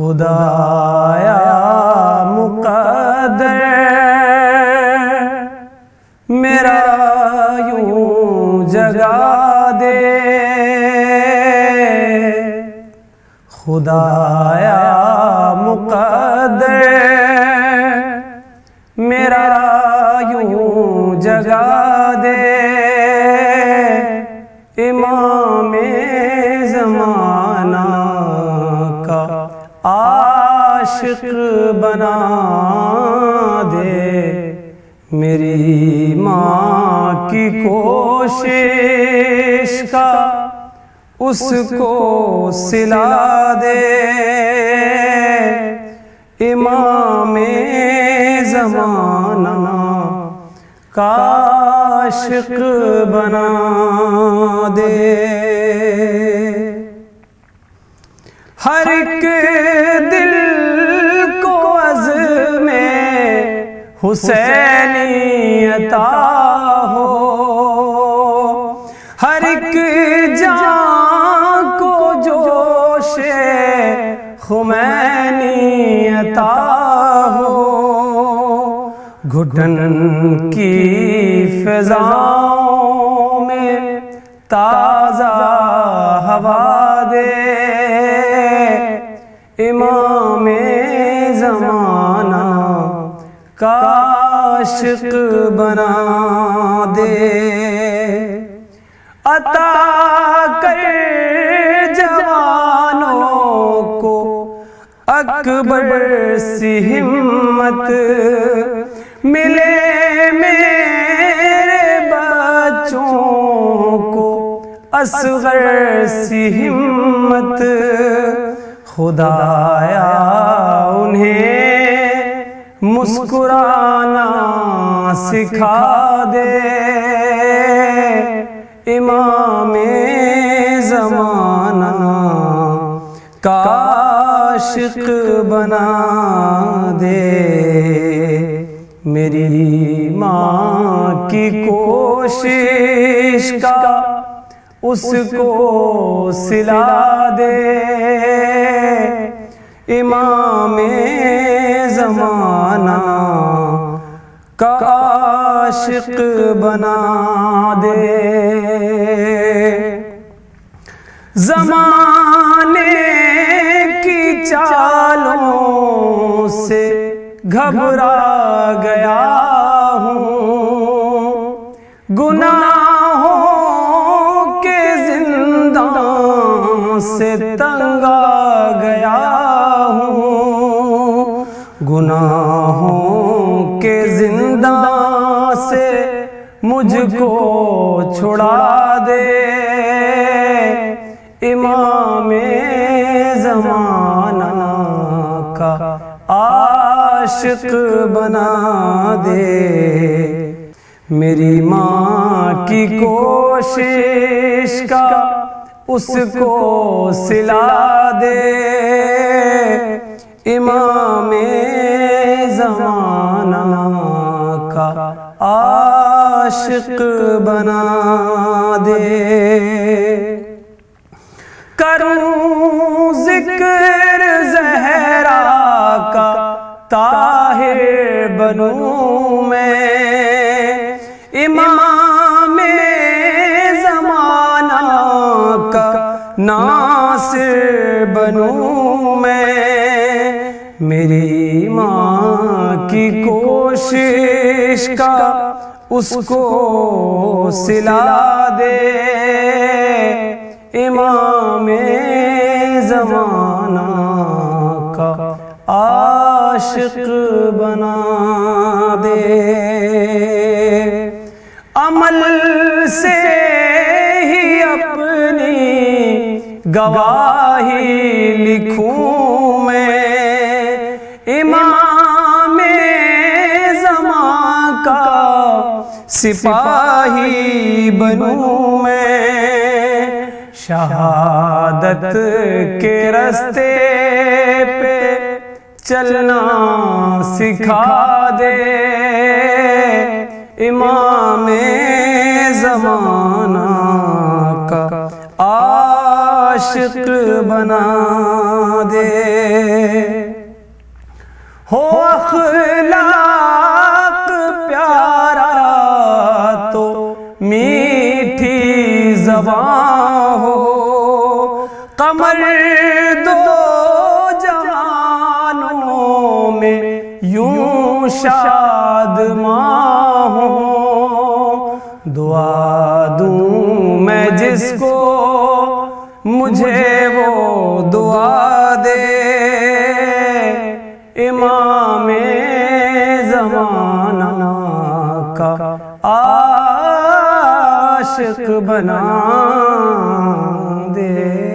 خدایا مقدر میرا یوں جگا دے، خدایا مقدر میرا یوں جگا دے، امام زمانہ کا عاشق بنا دے، میری ماں کی کوشش کا اس کو سلا دے، امام زمانہ کا عاشق بنا دے۔ ہر ایک دل کو عزم حسینی عطا ہو، ہر ایک جان کو جوش خمینی عطا ہو، گھٹن کی فضاؤں میں تازہ ہوا دے، امام زمانہ کا عاشق بنا دے، عطا کر جوانوں کو اکبر سی ہمت، ملے میرے بچوں کو اصغر سی ہمت، خدایا انہیں مسکرانا سکھا دے، امام زمانہ کا عاشق بنا دے، میری ماں کی کوشش کا اس کو سلا دے، امام زمانہ کا عاشق بنا دے۔ زمانے کی چالوں سے گھبرا گیا ہوں، گناہوں کے زندان سے تنگ آ گیا ہوں، گناہوں کے زندان سے مجھ کو چھڑا دے، امام زمانہ کا عاشق بنا دے، میری ماں کی کوشش کا اس کو سلا دے، امام زمانہ کا عاشق بنا دے۔ کروں ذکر زہرا کا طاہر بنوں میں، امام زمانہ کا ناصر بنوں میں، میری ماں کی کوشش کا اس کو سلا دے، امام زمانہ کا عاشق بنا دے، عمل سے ہی اپنی گواہی لکھوں میں، امام زمانہ کا سپاہی بنوں میں، شہادت کے رستے پہ چلنا سکھا دے، امام زمانہ کا عاشق بنا دے ہو اخلاق پیارا تو میٹھی زبان ہو قمر دو جہانوں میں یوں شادماں ہو دعا دوں میں جس کو مجھے وہ دعا دے امام زمانہ کا عاشق بنا دے